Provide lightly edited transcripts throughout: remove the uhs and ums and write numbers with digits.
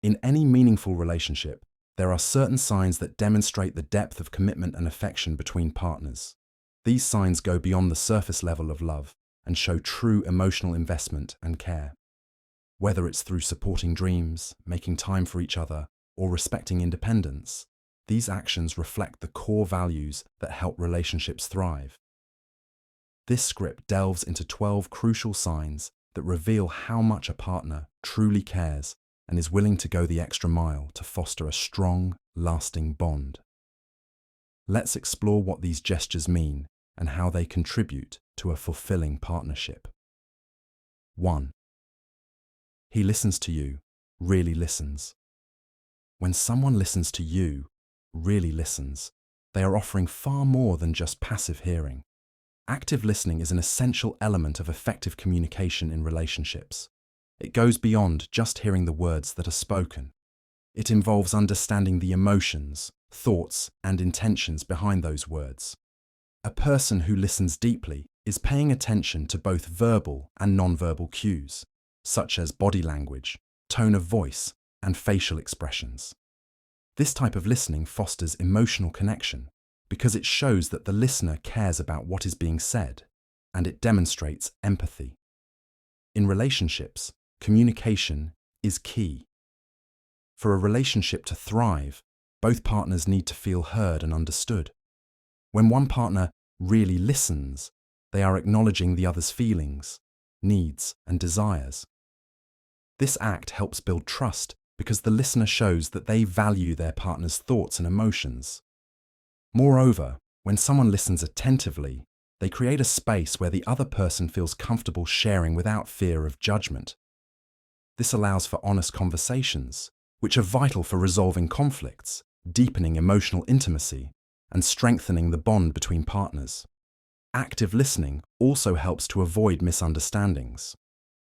In any meaningful relationship, there are certain signs that demonstrate the depth of commitment and affection between partners. These signs go beyond the surface level of love and show true emotional investment and care. Whether it's through supporting dreams, making time for each other, or respecting independence, these actions reflect the core values that help relationships thrive. This script delves into 12 crucial signs that reveal how much a partner truly cares and is willing to go the extra mile to foster a strong, lasting bond. Let's explore what these gestures mean and how they contribute to a fulfilling partnership. 1. He listens to you, really listens. When someone listens to you, really listens, they are offering far more than just passive hearing. Active listening is an essential element of effective communication in relationships. It goes beyond just hearing the words that are spoken. It involves understanding the emotions, thoughts, and intentions behind those words. A person who listens deeply is paying attention to both verbal and nonverbal cues, such as body language, tone of voice, and facial expressions. This type of listening fosters emotional connection because it shows that the listener cares about what is being said, and it demonstrates empathy. In relationships, communication is key. For a relationship to thrive, both partners need to feel heard and understood. When one partner really listens, they are acknowledging the other's feelings, needs, and desires. This act helps build trust because the listener shows that they value their partner's thoughts and emotions. Moreover, when someone listens attentively, they create a space where the other person feels comfortable sharing without fear of judgment. This allows for honest conversations, which are vital for resolving conflicts, deepening emotional intimacy, and strengthening the bond between partners. Active listening also helps to avoid misunderstandings.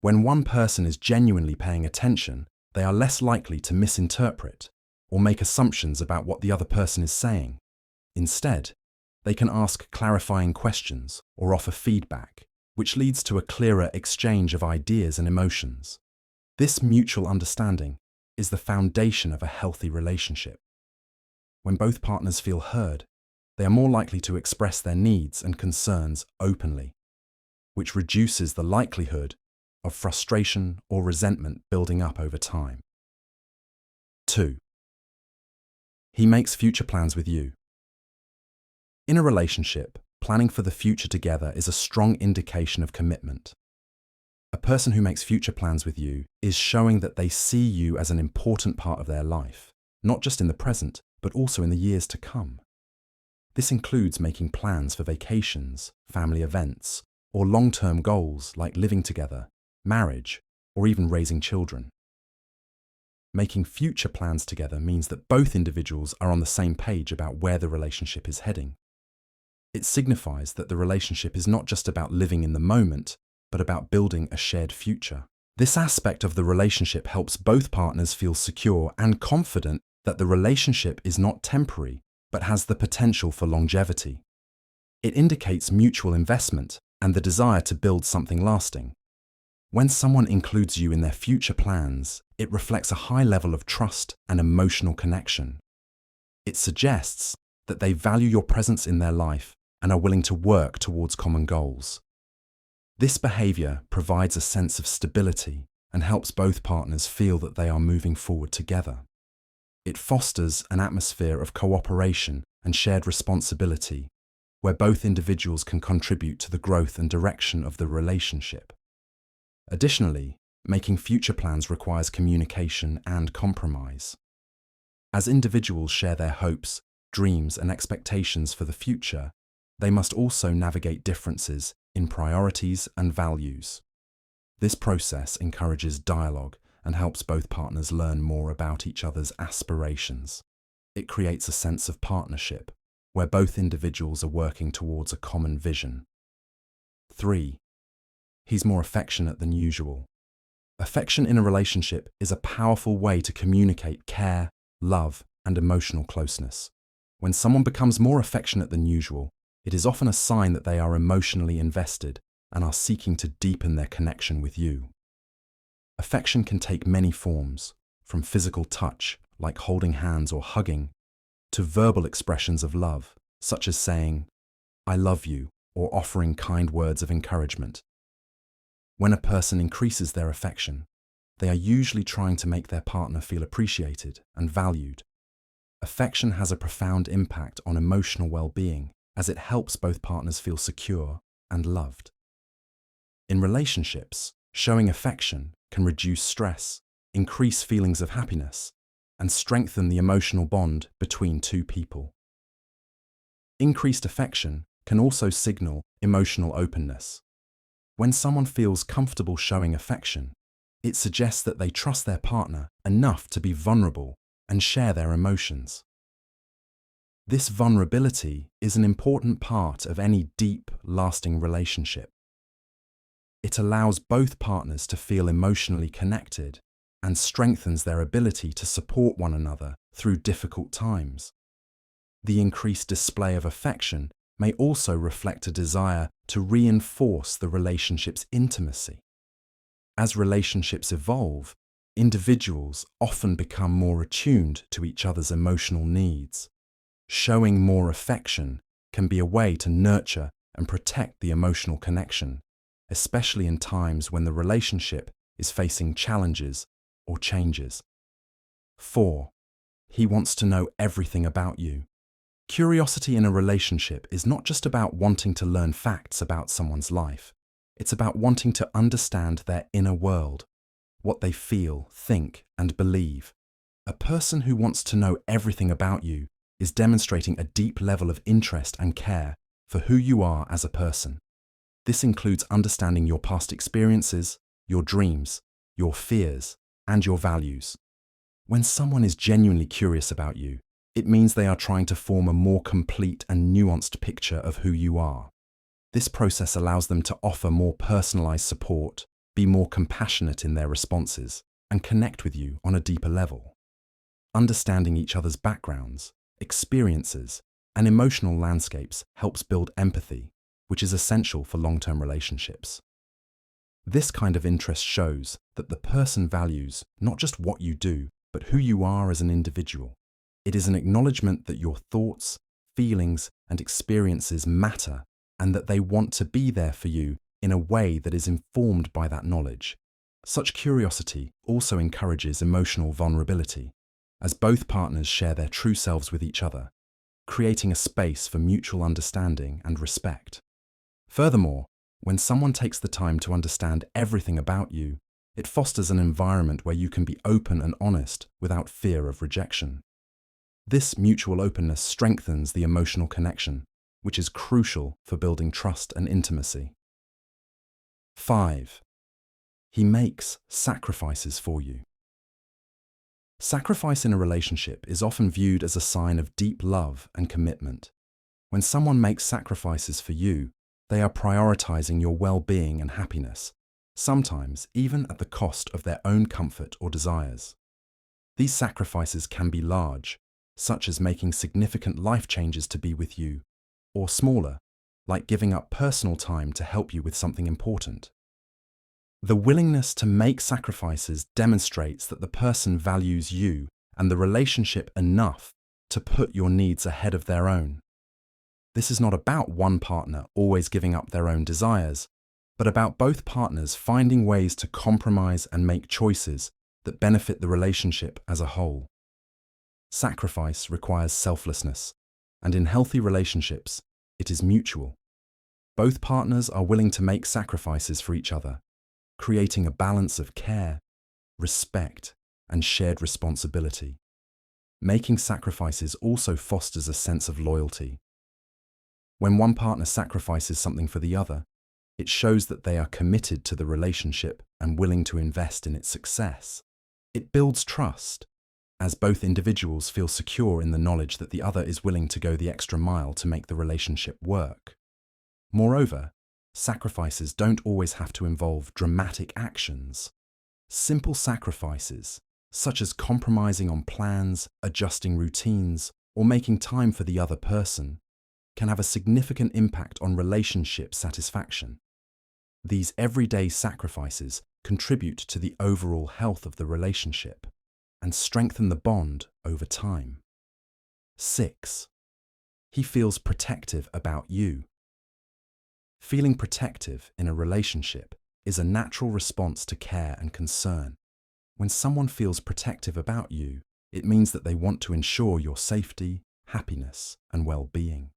When one person is genuinely paying attention, they are less likely to misinterpret or make assumptions about what the other person is saying. Instead, they can ask clarifying questions or offer feedback, which leads to a clearer exchange of ideas and emotions. This mutual understanding is the foundation of a healthy relationship. When both partners feel heard, they are more likely to express their needs and concerns openly, which reduces the likelihood of frustration or resentment building up over time. 2. He makes future plans with you. In a relationship, planning for the future together is a strong indication of commitment. A person who makes future plans with you is showing that they see you as an important part of their life, not just in the present, but also in the years to come. This includes making plans for vacations, family events, or long-term goals like living together, marriage, or even raising children. Making future plans together means that both individuals are on the same page about where the relationship is heading. It signifies that the relationship is not just about living in the moment, but about building a shared future. This aspect of the relationship helps both partners feel secure and confident that the relationship is not temporary, but has the potential for longevity. It indicates mutual investment and the desire to build something lasting. When someone includes you in their future plans, it reflects a high level of trust and emotional connection. It suggests that they value your presence in their life and are willing to work towards common goals. This behavior provides a sense of stability and helps both partners feel that they are moving forward together. It fosters an atmosphere of cooperation and shared responsibility, where both individuals can contribute to the growth and direction of the relationship. Additionally, making future plans requires communication and compromise. As individuals share their hopes, dreams, and expectations for the future, they must also navigate differences in priorities and values. This process encourages dialogue and helps both partners learn more about each other's aspirations. It creates a sense of partnership, where both individuals are working towards a common vision. 3. He's more affectionate than usual. Affection in a relationship is a powerful way to communicate care, love, and emotional closeness. When someone becomes more affectionate than usual, it is often a sign that they are emotionally invested and are seeking to deepen their connection with you. Affection can take many forms, from physical touch, like holding hands or hugging, to verbal expressions of love, such as saying, "I love you," or offering kind words of encouragement. When a person increases their affection, they are usually trying to make their partner feel appreciated and valued. Affection has a profound impact on emotional well-being, as it helps both partners feel secure and loved. In relationships, showing affection can reduce stress, increase feelings of happiness, and strengthen the emotional bond between two people. Increased affection can also signal emotional openness. When someone feels comfortable showing affection, it suggests that they trust their partner enough to be vulnerable and share their emotions. This vulnerability is an important part of any deep, lasting relationship. It allows both partners to feel emotionally connected and strengthens their ability to support one another through difficult times. The increased display of affection may also reflect a desire to reinforce the relationship's intimacy. As relationships evolve, individuals often become more attuned to each other's emotional needs. Showing more affection can be a way to nurture and protect the emotional connection, especially in times when the relationship is facing challenges or changes. 4. He wants to know everything about you. Curiosity in a relationship is not just about wanting to learn facts about someone's life. It's about wanting to understand their inner world, what they feel, think, and believe. A person who wants to know everything about you is demonstrating a deep level of interest and care for who you are as a person. This includes understanding your past experiences, your dreams, your fears, and your values. When someone is genuinely curious about you, it means they are trying to form a more complete and nuanced picture of who you are. This process allows them to offer more personalized support, be more compassionate in their responses, and connect with you on a deeper level. Understanding each other's backgrounds, experiences, and emotional landscapes helps build empathy, which is essential for long-term relationships. This kind of interest shows that the person values not just what you do, but who you are as an individual. It is an acknowledgement that your thoughts, feelings, and experiences matter, and that they want to be there for you in a way that is informed by that knowledge. Such curiosity also encourages emotional vulnerability, as both partners share their true selves with each other, creating a space for mutual understanding and respect. Furthermore, when someone takes the time to understand everything about you, it fosters an environment where you can be open and honest without fear of rejection. This mutual openness strengthens the emotional connection, which is crucial for building trust and intimacy. 5. He makes sacrifices for you. Sacrifice in a relationship is often viewed as a sign of deep love and commitment. When someone makes sacrifices for you, they are prioritizing your well-being and happiness, sometimes even at the cost of their own comfort or desires. These sacrifices can be large, such as making significant life changes to be with you, or smaller, like giving up personal time to help you with something important. The willingness to make sacrifices demonstrates that the person values you and the relationship enough to put your needs ahead of their own. This is not about one partner always giving up their own desires, but about both partners finding ways to compromise and make choices that benefit the relationship as a whole. Sacrifice requires selflessness, and in healthy relationships, it is mutual. Both partners are willing to make sacrifices for each other, creating a balance of care, respect, and shared responsibility. Making sacrifices also fosters a sense of loyalty. When one partner sacrifices something for the other, it shows that they are committed to the relationship and willing to invest in its success. It builds trust, as both individuals feel secure in the knowledge that the other is willing to go the extra mile to make the relationship work. Moreover, sacrifices don't always have to involve dramatic actions. Simple sacrifices, such as compromising on plans, adjusting routines, or making time for the other person, can have a significant impact on relationship satisfaction. These everyday sacrifices contribute to the overall health of the relationship. and strengthen the bond over time. 6. He feels protective about you. Feeling protective in a relationship is a natural response to care and concern. When someone feels protective about you, it means that they want to ensure your safety, happiness, and well-being.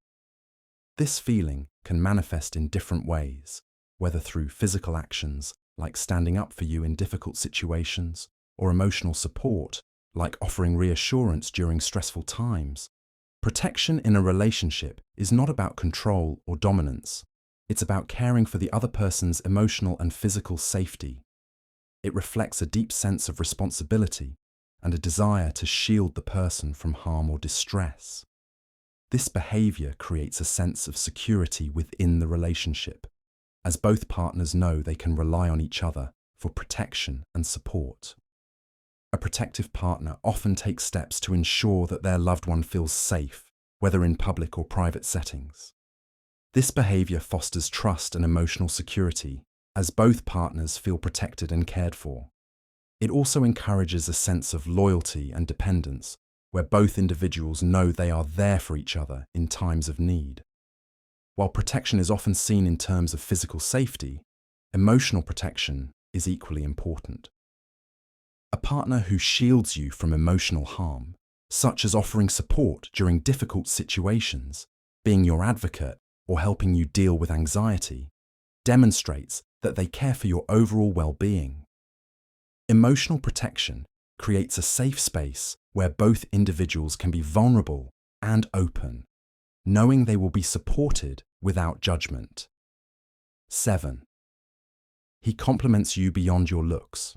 This feeling can manifest in different ways, whether through physical actions, like standing up for you in difficult situations, or emotional support, like offering reassurance during stressful times. Protection in a relationship is not about control or dominance. It's about caring for the other person's emotional and physical safety. It reflects a deep sense of responsibility and a desire to shield the person from harm or distress. This behavior creates a sense of security within the relationship, as both partners know they can rely on each other for protection and support. A protective partner often takes steps to ensure that their loved one feels safe, whether in public or private settings. This behavior fosters trust and emotional security, as both partners feel protected and cared for. It also encourages a sense of loyalty and dependence, where both individuals know they are there for each other in times of need. While protection is often seen in terms of physical safety, emotional protection is equally important. A partner who shields you from emotional harm, such as offering support during difficult situations, being your advocate, or helping you deal with anxiety, demonstrates that they care for your overall well-being. Emotional protection creates a safe space where both individuals can be vulnerable and open, knowing they will be supported without judgment. 7. He compliments you beyond your looks.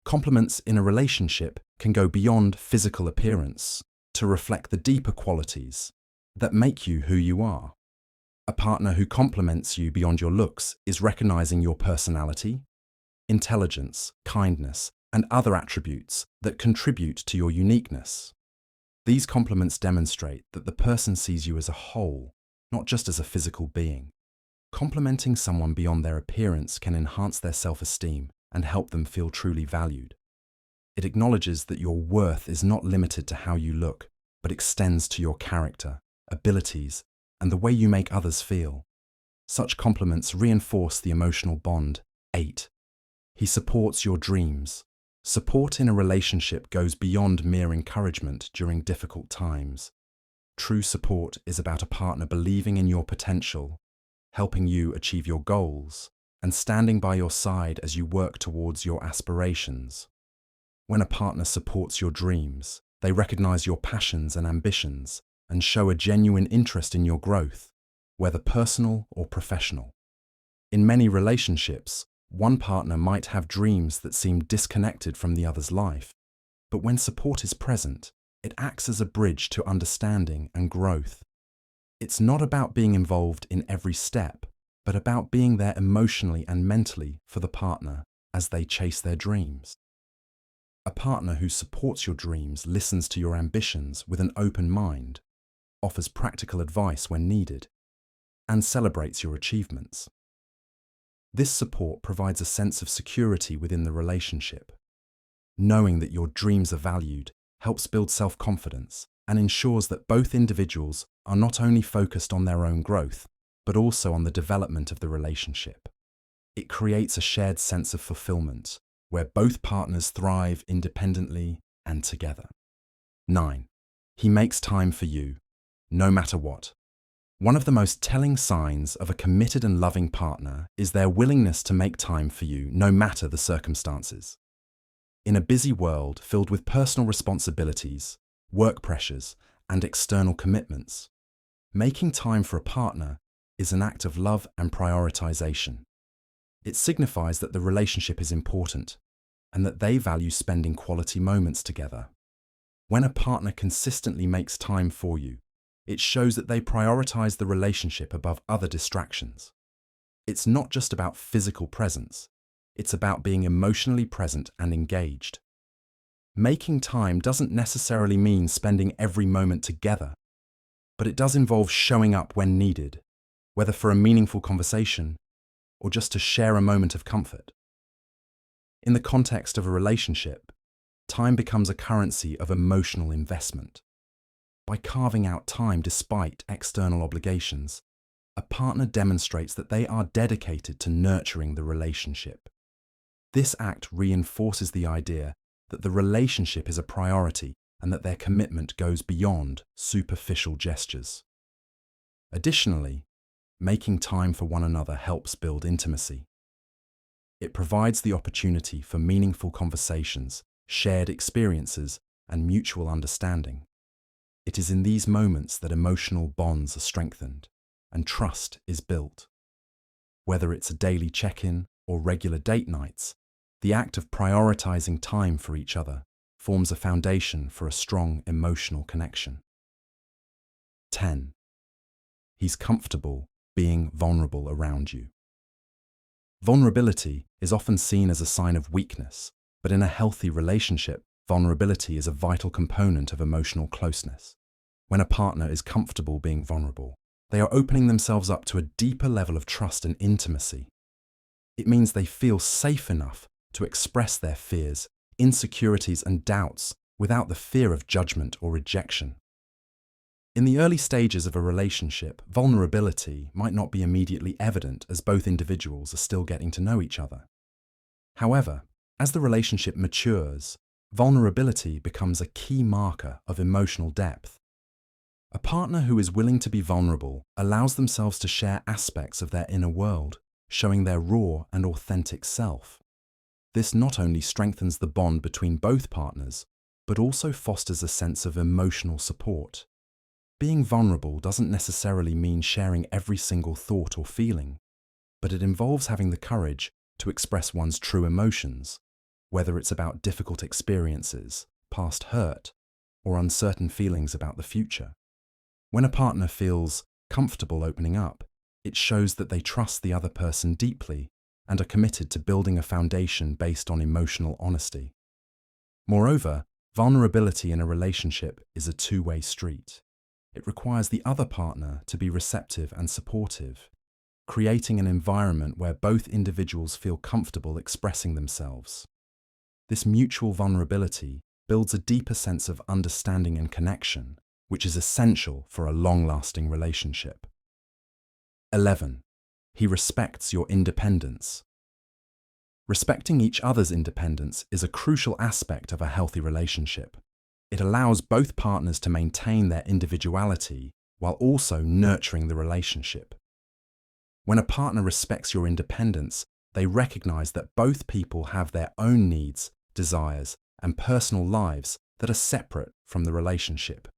Compliments in a relationship can go beyond physical appearance to reflect the deeper qualities that make you who you are. A partner who compliments you beyond your looks is recognizing your personality, intelligence, kindness, and other attributes that contribute to your uniqueness. These compliments demonstrate that the person sees you as a whole, not just as a physical being. Complimenting someone beyond their appearance can enhance their self-esteem and help them feel truly valued. It acknowledges that your worth is not limited to how you look, but extends to your character, abilities, and the way you make others feel. Such compliments reinforce the emotional bond. 8. He supports your dreams. Support in a relationship goes beyond mere encouragement during difficult times. True support is about a partner believing in your potential, helping you achieve your goals, and standing by your side as you work towards your aspirations. When a partner supports your dreams, they recognize your passions and ambitions and show a genuine interest in your growth, whether personal or professional. In many relationships, one partner might have dreams that seem disconnected from the other's life, but when support is present, it acts as a bridge to understanding and growth. It's not about being involved in every step, but about being there emotionally and mentally for the partner as they chase their dreams. A partner who supports your dreams listens to your ambitions with an open mind, offers practical advice when needed, and celebrates your achievements. This support provides a sense of security within the relationship. Knowing that your dreams are valued helps build self-confidence and ensures that both individuals are not only focused on their own growth, but also on the development of the relationship. It creates a shared sense of fulfillment, where both partners thrive independently and together. 9. He makes time for you, no matter what. One of the most telling signs of a committed and loving partner is their willingness to make time for you, no matter the circumstances. In a busy world filled with personal responsibilities, work pressures, and external commitments, making time for a partner is an act of love and prioritization. It signifies that the relationship is important and that they value spending quality moments together. When a partner consistently makes time for you, it shows that they prioritize the relationship above other distractions. It's not just about physical presence, it's about being emotionally present and engaged. Making time doesn't necessarily mean spending every moment together, but it does involve showing up when needed, whether for a meaningful conversation or just to share a moment of comfort. In the context of a relationship, time becomes a currency of emotional investment. By carving out time despite external obligations, a partner demonstrates that they are dedicated to nurturing the relationship. This act reinforces the idea that the relationship is a priority and that their commitment goes beyond superficial gestures. Additionally, making time for one another helps build intimacy. It provides the opportunity for meaningful conversations, shared experiences, and mutual understanding. It is in these moments that emotional bonds are strengthened and trust is built. Whether it's a daily check-in or regular date nights, the act of prioritizing time for each other forms a foundation for a strong emotional connection. 10. He's comfortable being vulnerable around you. Vulnerability is often seen as a sign of weakness, but in a healthy relationship, vulnerability is a vital component of emotional closeness. When a partner is comfortable being vulnerable, they are opening themselves up to a deeper level of trust and intimacy. It means they feel safe enough to express their fears, insecurities, and doubts without the fear of judgment or rejection. In the early stages of a relationship, vulnerability might not be immediately evident as both individuals are still getting to know each other. However, as the relationship matures, vulnerability becomes a key marker of emotional depth. A partner who is willing to be vulnerable allows themselves to share aspects of their inner world, showing their raw and authentic self. This not only strengthens the bond between both partners, but also fosters a sense of emotional support. Being vulnerable doesn't necessarily mean sharing every single thought or feeling, but it involves having the courage to express one's true emotions, whether it's about difficult experiences, past hurt, or uncertain feelings about the future. When a partner feels comfortable opening up, it shows that they trust the other person deeply and are committed to building a foundation based on emotional honesty. Moreover, vulnerability in a relationship is a two-way street. It requires the other partner to be receptive and supportive, creating an environment where both individuals feel comfortable expressing themselves. This mutual vulnerability builds a deeper sense of understanding and connection, which is essential for a long-lasting relationship. 11. He respects your independence. Respecting each other's independence is a crucial aspect of a healthy relationship. It allows both partners to maintain their individuality while also nurturing the relationship. When a partner respects your independence, they recognize that both people have their own needs, desires, and personal lives that are separate from the relationship.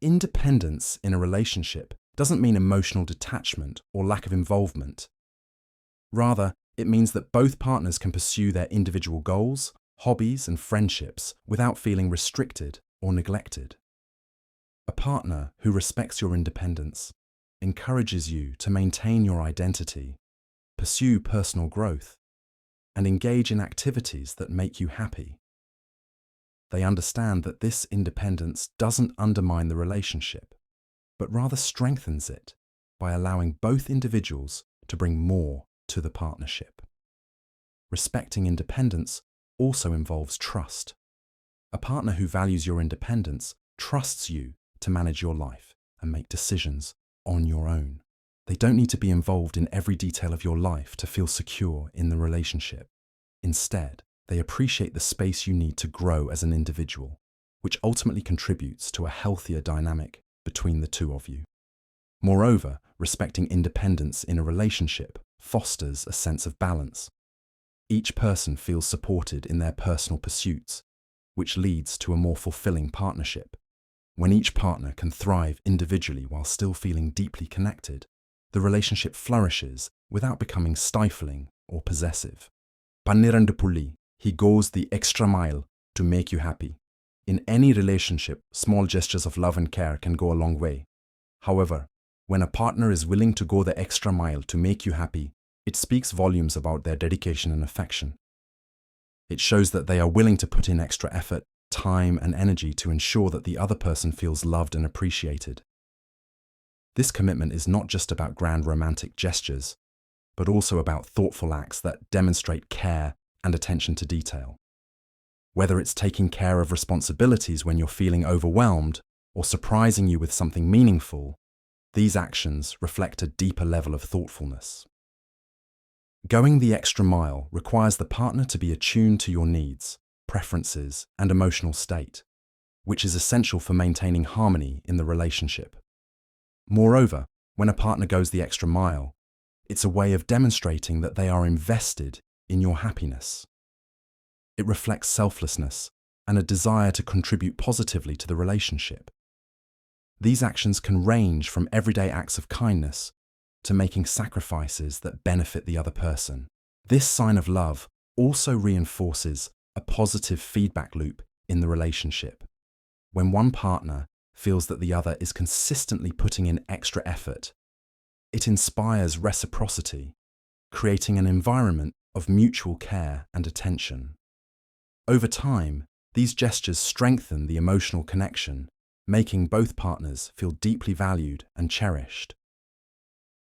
Independence in a relationship doesn't mean emotional detachment or lack of involvement. Rather, it means that both partners can pursue their individual goals, hobbies, and friendships without feeling restricted or neglected. A partner who respects your independence encourages you to maintain your identity, pursue personal growth, and engage in activities that make you happy. They understand that this independence doesn't undermine the relationship, but rather strengthens it by allowing both individuals to bring more to the partnership. Respecting independence also involves trust. A partner who values your independence trusts you to manage your life and make decisions on your own. They don't need to be involved in every detail of your life to feel secure in the relationship. Instead, they appreciate the space you need to grow as an individual, which ultimately contributes to a healthier dynamic between the two of you. Moreover, respecting independence in a relationship fosters a sense of balance. Each person feels supported in their personal pursuits, which leads to a more fulfilling partnership. When each partner can thrive individually while still feeling deeply connected, the relationship flourishes without becoming stifling or possessive. Pannirandupulli, he goes the extra mile to make you happy. In any relationship, small gestures of love and care can go a long way. However, when a partner is willing to go the extra mile to make you happy, it speaks volumes about their dedication and affection. It shows that they are willing to put in extra effort, time, and energy to ensure that the other person feels loved and appreciated. This commitment is not just about grand romantic gestures, but also about thoughtful acts that demonstrate care and attention to detail. Whether it's taking care of responsibilities when you're feeling overwhelmed or surprising you with something meaningful, these actions reflect a deeper level of thoughtfulness. Going the extra mile requires the partner to be attuned to your needs, preferences, and emotional state, which is essential for maintaining harmony in the relationship. Moreover, when a partner goes the extra mile, it's a way of demonstrating that they are invested in your happiness. It reflects selflessness and a desire to contribute positively to the relationship. These actions can range from everyday acts of kindness to making sacrifices that benefit the other person. This sign of love also reinforces a positive feedback loop in the relationship. When one partner feels that the other is consistently putting in extra effort, it inspires reciprocity, creating an environment of mutual care and attention. Over time, these gestures strengthen the emotional connection, making both partners feel deeply valued and cherished.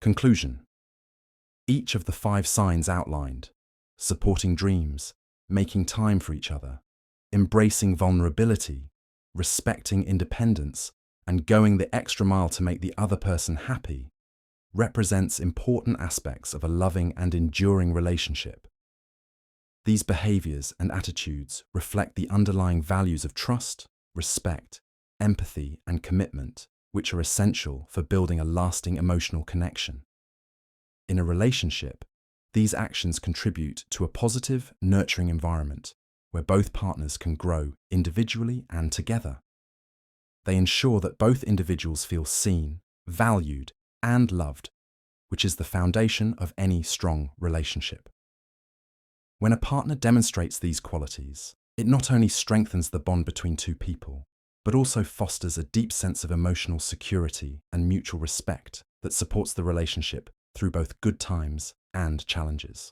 Conclusion. Each of the 5 signs outlined, supporting dreams, making time for each other, embracing vulnerability, respecting independence, and going the extra mile to make the other person happy, represents important aspects of a loving and enduring relationship. These behaviors and attitudes reflect the underlying values of trust, respect, empathy, and commitment, which are essential for building a lasting emotional connection. In a relationship, these actions contribute to a positive, nurturing environment where both partners can grow individually and together. They ensure that both individuals feel seen, valued, and loved, which is the foundation of any strong relationship. When a partner demonstrates these qualities, it not only strengthens the bond between two people, but also fosters a deep sense of emotional security and mutual respect that supports the relationship through both good times and challenges.